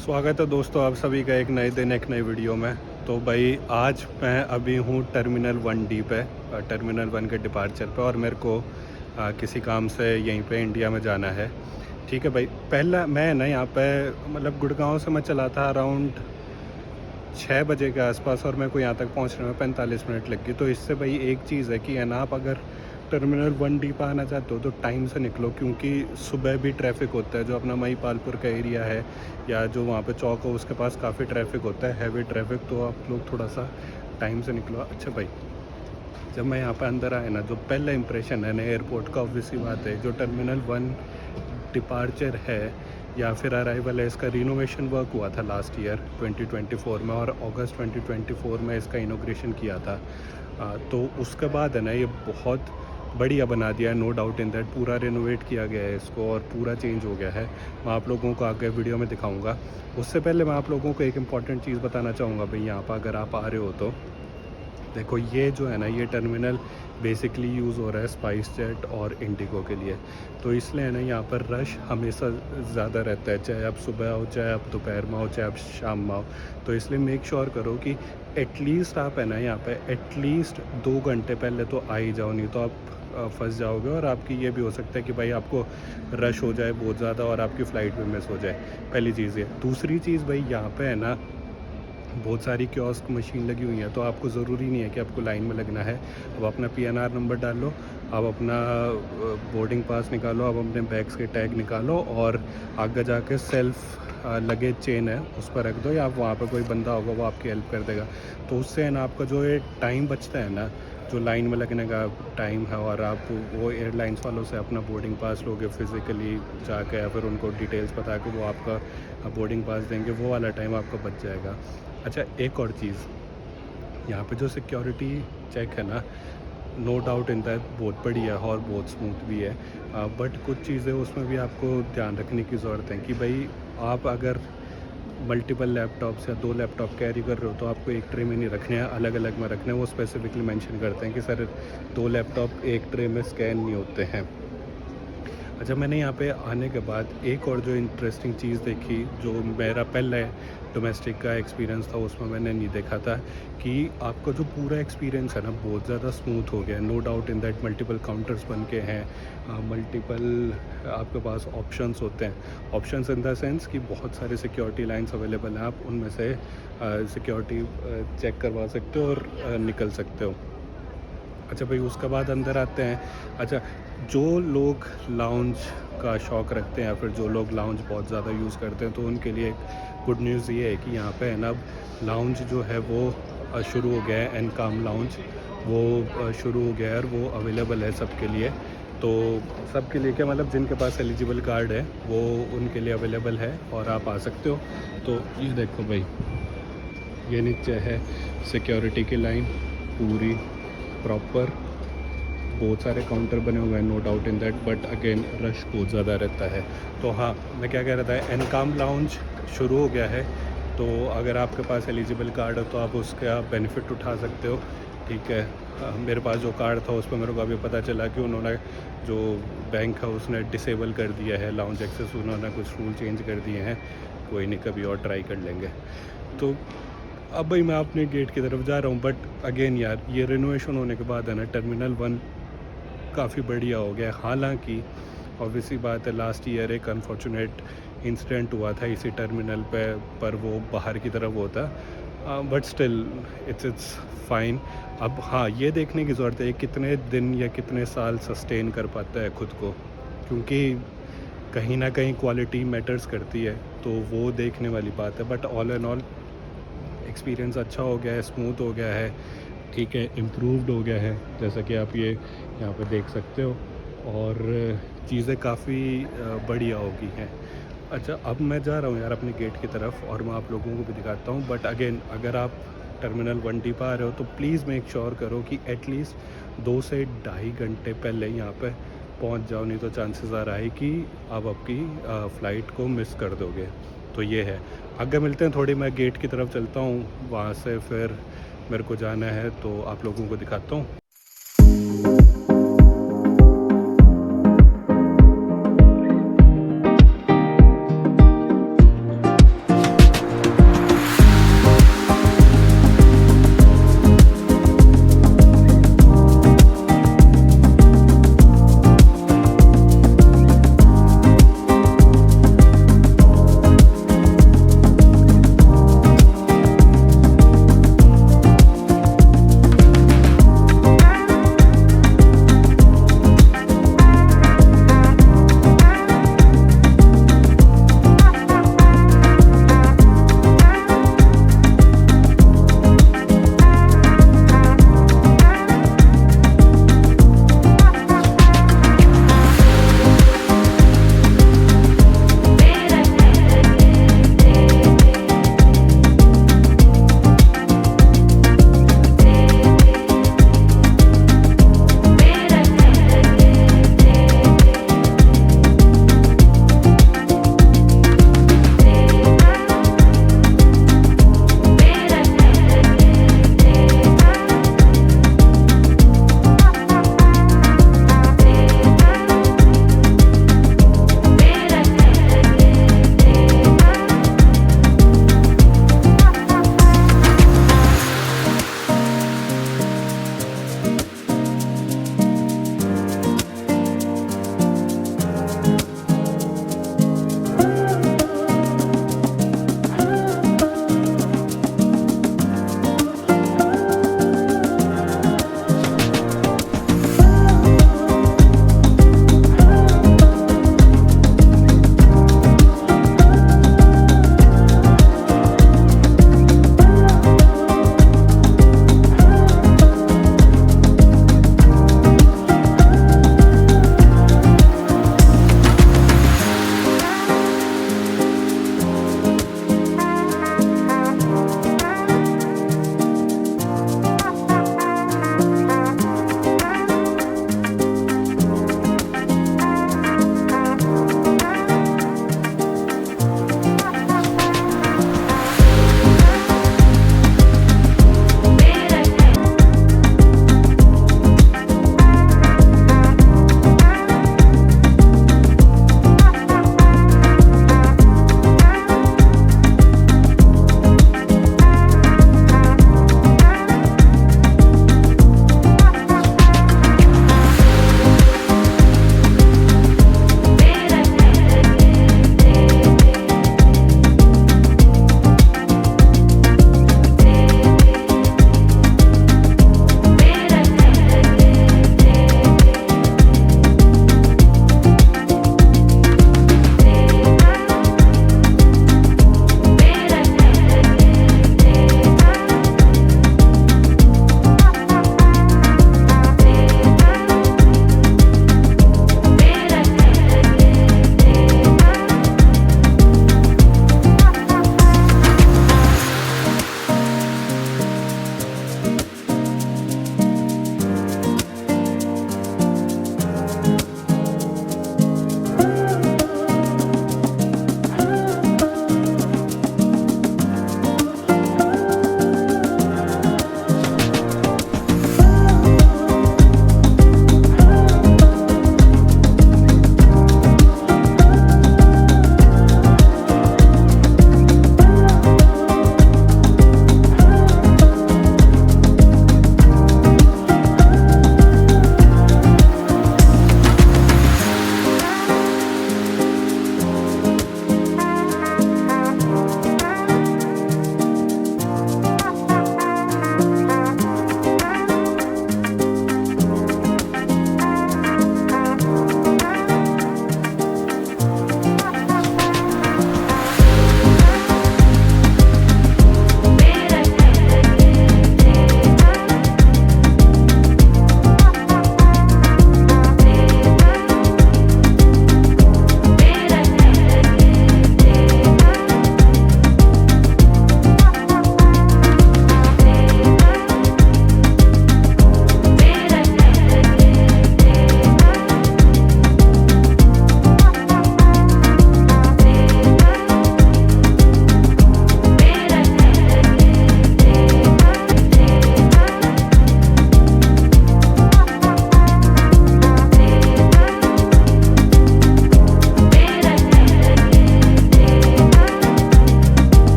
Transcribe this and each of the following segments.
स्वागत है दोस्तों आप सभी का एक नए दिन एक नई वीडियो में। तो भाई आज मैं अभी हूँ टर्मिनल 1D पे, टर्मिनल 1 के डिपार्चर पे, और मेरे को किसी काम से यहीं पे इंडिया में जाना है। ठीक है भाई, पहला मैं ना यहाँ पे मतलब गुड़गांव से मैं चला था अराउंड 6 बजे के आसपास, और मेरे को यहाँ तक पहुँचने में 45 मिनट लग गई। तो इससे भाई एक चीज़ है कि है ना, आप अगर टर्मिनल 1D पर आना चाहते हो तो टाइम से निकलो, क्योंकि सुबह भी ट्रैफिक होता है। जो अपना महिपालपुर का एरिया है या जो वहाँ पे चौक हो उसके पास काफ़ी ट्रैफिक होता है, हैवी ट्रैफिक। तो आप लोग थोड़ा सा टाइम से निकलो। अच्छा भाई, जब मैं यहाँ पे अंदर आया ना, जो पहला इंप्रेशन है ना एयरपोर्ट का, ऑब्वियसली बात है जो टर्मिनल 1 डिपार्चर है या फिर अराइवल है, इसका रिनोवेशन वर्क हुआ था लास्ट ईयर 2024 में, और अगस्त 2024 में इसका इनॉग्रेशन किया था। तो उसके बाद है ना ये बहुत बढ़िया बना दिया है, नो डाउट इन दैट। पूरा रिनोवेट किया गया है इसको और पूरा चेंज हो गया है। मैं आप लोगों को आगे वीडियो में दिखाऊंगा। उससे पहले मैं आप लोगों को एक इम्पॉर्टेंट चीज़ बताना चाहूँगा भाई। यहाँ पर अगर आप आ रहे हो तो देखो, ये जो है ना, ये टर्मिनल बेसिकली यूज़ हो रहा है स्पाइस जेट और इंडिगो के लिए। तो इसलिए है ना, यहाँ पर रश हमेशा ज़्यादा रहता है, चाहे आप सुबह आओ, चाहे आप दोपहर में आओ, चाहे आप शाम में आओ। तो इसलिए मेक श्योर करो कि एटलीस्ट आप है ना यहाँ पे एटलीस्ट 2 घंटे पहले तो आ ही जाओ, नहीं तो आप फंस जाओगे। और आपकी ये भी हो सकता है कि भाई आपको रश हो जाए बहुत ज़्यादा और आपकी फ़्लाइट भी मिस हो जाए। पहली चीज़ ये। दूसरी चीज़ भाई, यहाँ पे है ना बहुत सारी कियोस्क मशीन लगी हुई हैं, तो आपको ज़रूरी नहीं है कि आपको लाइन में लगना है। अब अपना PNR नंबर डाल लो, अब अपना बोर्डिंग पास निकालो, अब अपने बैग्स के टैग निकालो, और आगे जाके सेल्फ लगेज चेन है उस पर रख दो, या आप वहाँ पर कोई बंदा होगा वो आपकी हेल्प कर देगा। तो उससे है ना आपका जो ये टाइम बचता है ना, जो लाइन में लगने का टाइम है, और आप वो एयरलाइंस वालों से अपना बोर्डिंग पास लोगे फिज़िकली जाके, या फिर उनको डिटेल्स बता के वो आपका बोर्डिंग पास देंगे, वो वाला टाइम आपका बच जाएगा। अच्छा, एक और चीज़, यहाँ पे जो सिक्योरिटी चेक है ना, नो डाउट इन दैट बहुत बढ़िया है और बहुत स्मूथ भी है। बट कुछ चीज़ें उसमें भी आपको ध्यान रखने की ज़रूरत है कि भाई आप अगर मल्टीपल लैपटॉप्स या 2 लैपटॉप कैरी कर रहे हो तो आपको एक ट्रे में नहीं रखने हैं, अलग अलग में रखने हैं। वो स्पेसिफिकली मेंशन करते हैं कि सर 2 लैपटॉप एक ट्रे में स्कैन नहीं होते हैं। अच्छा, मैंने यहाँ पे आने के बाद एक और जो इंटरेस्टिंग चीज़ देखी, जो मेरा पहले डोमेस्टिक का एक्सपीरियंस था उसमें मैंने नहीं देखा था, कि आपका जो पूरा एक्सपीरियंस है ना बहुत ज़्यादा स्मूथ हो गया है। No doubt in that, multiple counters बन के हैं, मल्टीपल आपके पास ऑप्शंस होते हैं। ऑप्शंस इन द सेंस कि बहुत सारे सिक्योरिटी लाइन्स अवेलेबल हैं, आप उनमें से सिक्योरिटी चेक करवा सकते हो और निकल सकते हो। अच्छा भाई, उसके बाद अंदर आते हैं। अच्छा, जो लोग लाउंज का शौक़ रखते हैं या फिर जो लोग लाउंज बहुत ज़्यादा यूज़ करते हैं, तो उनके लिए एक गुड न्यूज़ ये है कि यहाँ पे है ना लाउंज जो है वो शुरू हो गया है। एनकाम लाउंज वो शुरू हो गया है और वो अवेलेबल है सबके लिए। तो सबके लिए क्या मतलब, जिनके पास एलिजिबल कार्ड है वो उनके लिए अवेलेबल है और आप आ सकते हो। तो ये देखो भाई, ये नीचे है सिक्योरिटी की लाइन पूरी प्रॉपर, बहुत सारे काउंटर बने हुए हैं, no doubt in that, but again rush बहुत ज़्यादा रहता है। तो हाँ, मैं क्या कह रहा था, एनकाम लाउंज शुरू हो गया है, तो अगर आपके पास एलिजिबल कार्ड हो तो आप उसका बेनिफिट उठा सकते हो। ठीक है, मेरे पास जो कार्ड था उस पर मेरे को अभी पता चला कि उन्होंने जो बैंक है उसने डिसेबल कर दिया है लाउंज एक्सेस, उन्होंने कुछ रूल चेंज कर दिए हैं। कोई नहीं, कभी और ट्राई कर लेंगे। तो अब भाई मैं अपने गेट की तरफ जा रहा हूँ, बट अगेन यार, ये रिनोवेशन होने के बाद है ना टर्मिनल 1 काफ़ी बढ़िया हो गया। हालांकि ऑब्वियसली बात है, लास्ट ईयर एक अनफॉर्चुनेट इंसिडेंट हुआ था इसी टर्मिनल पे, पर वो बाहर की तरफ होता, बट स्टिल इट्स फाइन। अब हाँ, ये देखने की ज़रूरत है कितने दिन या कितने साल सस्टेन कर पाता है खुद को, क्योंकि कहीं ना कहीं क्वालिटी मैटर्स करती है, तो वो देखने वाली बात है। But all and all experience अच्छा हो गया है, स्मूथ हो गया है, ठीक है, इम्प्रूव्ड हो गया है, जैसा कि आप ये यहाँ पे देख सकते हो, और चीज़ें काफ़ी बढ़िया हो गई हैं। अच्छा, अब मैं जा रहा हूँ यार अपने गेट की तरफ, और मैं आप लोगों को भी दिखाता हूँ। बट अगेन, अगर आप टर्मिनल 1D पर आ रहे हो तो प्लीज़ मेक श्योर करो कि एटलीस्ट 2 से ढाई घंटे पहले यहाँ पे पहुँच जाओ, नहीं तो चांसेस आ रहा है कि आप आपकी फ़्लाइट को मिस कर दोगे। तो ये है। आगे मिलते हैं, थोड़ी मैं गेट की तरफ चलता हूँ, वहाँ से फिर मेरे को जाना है, तो आप लोगों को दिखाता हूँ।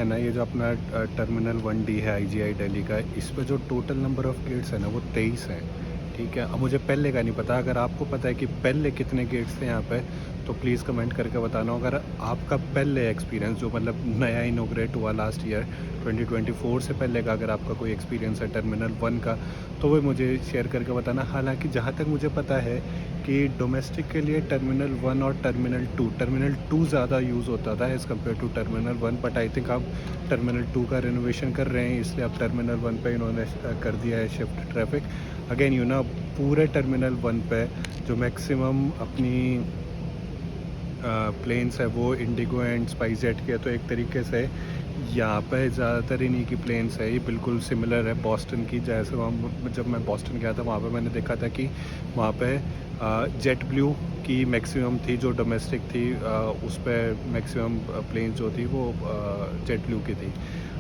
ना, ये जो अपना टर्मिनल 1D है IGI दिल्ली का, इस पर जो टोटल नंबर ऑफ़ गेट्स है ना वो 23 हैं। ठीक है, अब मुझे पहले का नहीं पता, अगर आपको पता है कि पहले कितने गेट्स थे यहाँ पे तो प्लीज़ कमेंट करके बताना। अगर आपका पहले एक्सपीरियंस जो मतलब नया इनोग्रेट हुआ लास्ट ईयर 2024 से पहले का, अगर आपका कोई एक्सपीरियंस है टर्मिनल 1 का तो वो मुझे शेयर करके बताना। हालांकि जहाँ तक मुझे पता है कि डोमेस्टिक के लिए टर्मिनल 1 और टर्मिनल 2 ज़्यादा यूज़ होता था as compare to terminal 1, but I think आप टर्मिनल 2 का रिनोवेशन कर रहे हैं, इसलिए आप टर्मिनल 1 पे इन्होंने कर दिया है शिफ्ट ट्रैफिक। अगेन यू ना, पूरे टर्मिनल 1 पे जो मैक्सिमम अपनी प्लेन्स है वो इंडिगो एंड स्पाइस जेट के, तो एक तरीके से यहाँ पे ज़्यादातर इन्हीं की प्लेन्स है। ये बिल्कुल सिमिलर है बॉस्टन की, जैसे वहाँ जब मैं बॉस्टन गया था वहाँ पे मैंने देखा था कि वहाँ पे जेट ब्लू की मैक्सिमम थी जो डोमेस्टिक थी, उस पर मैक्सिमम प्लेन्स जो थी वो जेट ब्लू की थी।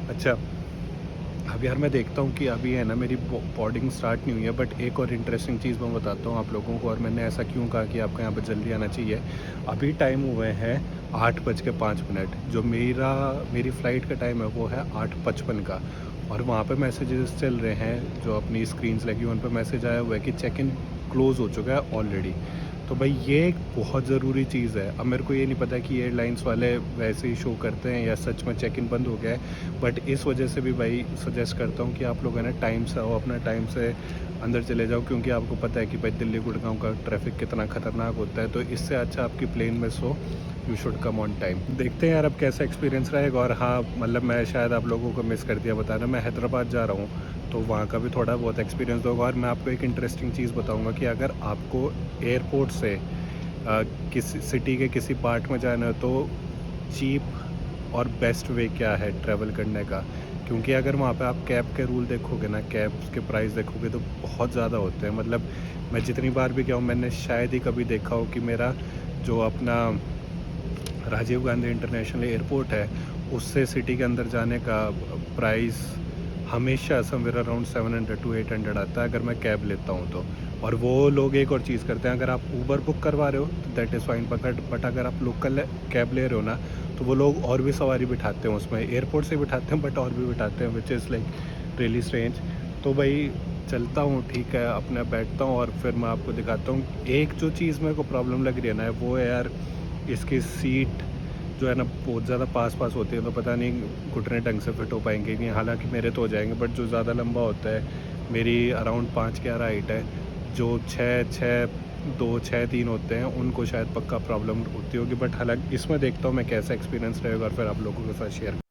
अच्छा, अब यार मैं देखता हूँ कि अभी है ना मेरी बोर्डिंग स्टार्ट नहीं हुई है, बट एक और इंटरेस्टिंग चीज़ मैं बताता हूँ आप लोगों को, और मैंने ऐसा क्यों कहा कि आपको यहाँ पर जल्दी आना चाहिए। अभी टाइम हुए हैं 8:05, जो मेरी फ़्लाइट का टाइम है वो है 8:55 का, और वहाँ पे मैसेजेस चल रहे हैं, जो अपनी स्क्रीन्स लगी उन पर मैसेज आया हुआ है कि चेक इन क्लोज़ हो चुका है ऑलरेडी। तो भाई ये एक बहुत ज़रूरी चीज़ है। अब मेरे को ये नहीं पता कि एयरलाइंस वाले वैसे ही शो करते हैं या सच में चेक इन बंद हो गया है, बट इस वजह से भी भाई सजेस्ट करता हूँ कि आप लोग है ना टाइम से आओ, अपना टाइम से अंदर चले जाओ, क्योंकि आपको पता है कि भाई दिल्ली गुड़गांव का ट्रैफिक कितना ख़तरनाक होता है। तो इससे अच्छा आपकी प्लेन में so you should come on time. देखते हैं यार अब कैसा एक्सपीरियंस रहेगा। और हाँ, मतलब मैं शायद आप लोगों को मिस कर दिया बताना, मैं हैदराबाद जा रहा हूँ तो वहाँ का भी थोड़ा बहुत एक्सपीरियंस होगा। और मैं आपको एक इंटरेस्टिंग चीज़ बताऊँगा कि अगर आपको एयरपोर्ट से किसी सिटी के किसी पार्ट में जाना है तो चीप और बेस्ट वे क्या है ट्रैवल करने का, क्योंकि अगर वहाँ पे आप कैब के रूल देखोगे ना, कैब के प्राइस देखोगे तो बहुत ज़्यादा होते हैं। मतलब मैं जितनी बार भी गया हूँ मैंने शायद ही कभी देखा हो कि मेरा जो अपना राजीव गांधी इंटरनेशनल एयरपोर्ट है उससे सिटी के अंदर जाने का प्राइस हमेशा समवेयर अराउंड 700 to 800 आता है अगर मैं कैब लेता हूँ तो। और वो लोग एक और चीज़ करते हैं, अगर आप ऊबर बुक करवा रहे हो तो दैट इज़ फाइन, बट अगर आप लोकल कैब ले रहे हो ना तो वो लोग और भी सवारी बिठाते हैं उसमें, एयरपोर्ट से बिठाते हैं बट और भी बिठाते हैं, which is like really strange. तो भाई चलता हूँ, ठीक है, अपना बैठता हूँ और फिर मैं आपको दिखाता हूँ। एक जो चीज़ मेरे को प्रॉब्लम लग रही है ना वो है यार इसकी सीट जो है ना बहुत ज़्यादा पास होती है, तो पता नहीं घुटने ढंग से फिट हो पाएंगे नहीं। हालांकि मेरे तो हो जाएंगे, बट जो ज़्यादा लंबा होता है, मेरी अराउंड 5'11" हाइट है, जो 6'2", 6'3" होते हैं उनको शायद पक्का प्रॉब्लम होती होगी। बट हालांकि इसमें देखता हूँ मैं कैसा एक्सपीरियंस रहेगा और फिर आप लोगों के साथ शेयर।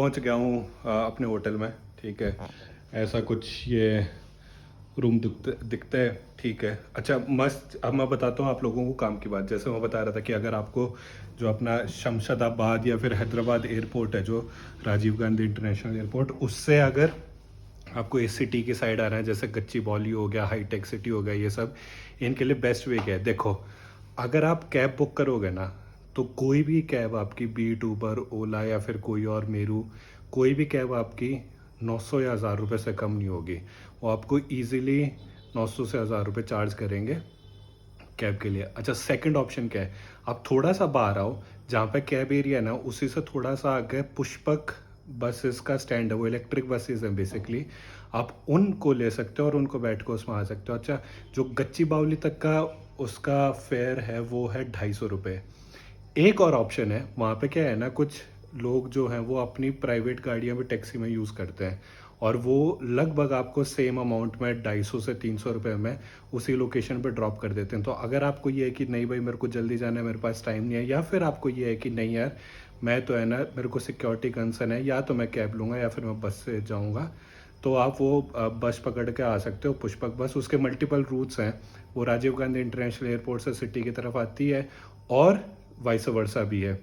पहुंच गया हूँ अपने होटल में। ठीक है, ऐसा कुछ ये रूम दिखता है। ठीक है, अच्छा मस्त। अब मैं बताता हूँ आप लोगों को काम की बात। जैसे मैं बता रहा था कि अगर आपको जो अपना शमशादाबाद या फिर हैदराबाद एयरपोर्ट है, जो राजीव गांधी इंटरनेशनल एयरपोर्ट, उससे अगर आपको इस सिटी की साइड आना है, जैसे गच्चीबौली हो गया, हाईटेक सिटी हो गया, ये सब इनके लिए बेस्ट वे क्या है। देखो, अगर आप कैब बुक करोगे ना, तो कोई भी कैब आपकी, बीट, उबर, ओला या फिर कोई और, मेरू, कोई भी कैब आपकी 900 या 1000 रुपये से कम नहीं होगी। वो आपको ईजिली 900 से 1000 रुपये चार्ज करेंगे कैब के लिए। अच्छा, सेकंड ऑप्शन क्या है, आप थोड़ा सा बाहर आओ, जहाँ पे कैब एरिया है ना, उसी से थोड़ा सा आगे पुष्पक बसेस का स्टैंड है, वो इलेक्ट्रिक बसेस हैं बेसिकली। आप उनको ले सकते हो और उनको बैठ कर उसमें आ सकते हो। अच्छा, जो गच्ची बावली तक का उसका फेयर है वो है 250 रुपये। एक और ऑप्शन है, वहाँ पे क्या है ना, कुछ लोग जो हैं वो अपनी प्राइवेट गाड़ियाँ भी टैक्सी में यूज़ करते हैं, और वो लगभग आपको सेम अमाउंट में 250 से 300 रुपये में उसी लोकेशन पे ड्रॉप कर देते हैं। तो अगर आपको ये है कि नहीं भाई मेरे को जल्दी जाना है, मेरे पास टाइम नहीं है, या फिर आपको ये है कि नहीं यार मैं तो है ना, मेरे को सिक्योरिटी कंसर्न है, या तो मैं कैब लूँगा या फिर मैं बस से जाऊँगा, तो आप वो बस पकड़ के आ सकते हो, पुष्पक बस। उसके मल्टीपल रूट्स हैं, वो राजीव गांधी इंटरनेशनल एयरपोर्ट से सिटी की तरफ आती है, और वाइस वर्सा भी है।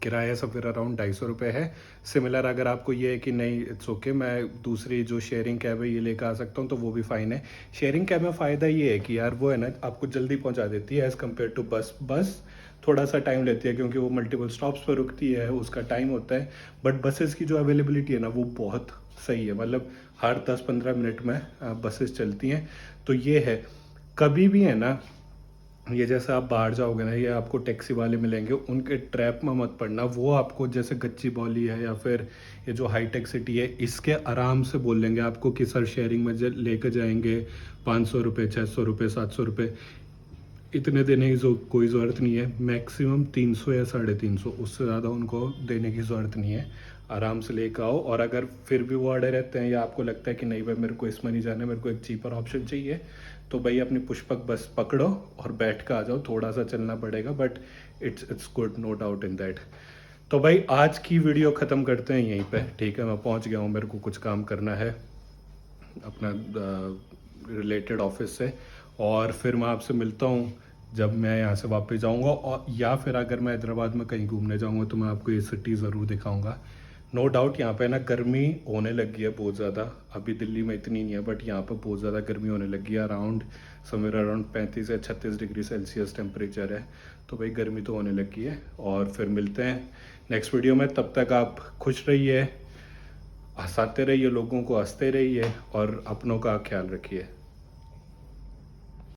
किराया सब फिर अराउंड 250 रुपये है। सिमिलर अगर आपको ये है कि नहीं इट्स ओके, मैं दूसरी जो शेयरिंग कैब है ये लेकर आ सकता हूँ, तो वो भी फ़ाइन है। शेयरिंग कैब में फ़ायदा ये है कि यार वो है ना, आपको जल्दी पहुँचा देती है एज़ कम्पेयर टू बस। बस थोड़ा सा टाइम लेती है, क्योंकि वो मल्टीपल स्टॉप्स पर रुकती है, उसका टाइम होता है। बट बसेस की जो अवेलेबिलिटी है ना, वो बहुत सही है। मतलब हर 10-15 मिनट में बसेस चलती हैं। तो ये है, कभी भी है ना, ये जैसे आप बाहर जाओगे ना, ये आपको टैक्सी वाले मिलेंगे, उनके ट्रैप में मत पड़ना। वो आपको जैसे गच्चीबौली है या फिर ये जो हाईटेक सिटी है, इसके आराम से बोल लेंगे आपको कि सर शेयरिंग में लेकर जाएंगे 500 रुपये, 600 रुपये, 700 रुपये। इतने देने की कोई ज़रूरत नहीं है। मैक्सिमम 300 या 350, उससे ज़्यादा उनको देने की ज़रूरत नहीं है। आराम से लेकर आओ। और अगर फिर भी वो अड़े रहते हैं, या आपको लगता है कि नहीं भाई मेरे को इसमें नहीं जाना है, मेरे को एक चीपर ऑप्शन चाहिए, तो भाई अपनी पुष्पक बस पकड़ो और बैठ कर आ जाओ। थोड़ा सा चलना पड़ेगा, but it's good, no doubt in that. तो भाई आज की वीडियो ख़त्म करते हैं यहीं पे। ठीक है, मैं पहुंच गया हूँ, मेरे को कुछ काम करना है अपना रिलेटेड ऑफिस से, और फिर मैं आपसे मिलता हूँ जब मैं यहाँ से वापस जाऊँगा। और या फिर अगर मैं हैदराबाद में कहीं घूमने जाऊँगा तो मैं आपको ये सिटी ज़रूर दिखाऊँगा। नो डाउट यहाँ पे ना गर्मी होने लगी है बहुत ज़्यादा। अभी दिल्ली में इतनी नहीं है, बट यहाँ पर बहुत ज़्यादा गर्मी होने लगी है। अराउंड समवेयर अराउंड 35 या 36 डिग्री सेल्सियस टेम्परेचर है। तो भाई गर्मी तो होने लगी है। और फिर मिलते हैं नेक्स्ट वीडियो में। तब तक आप खुश रहिए, हंसाते रहिए, लोगों को हंसते रहिए, और अपनों का ख्याल रखिए।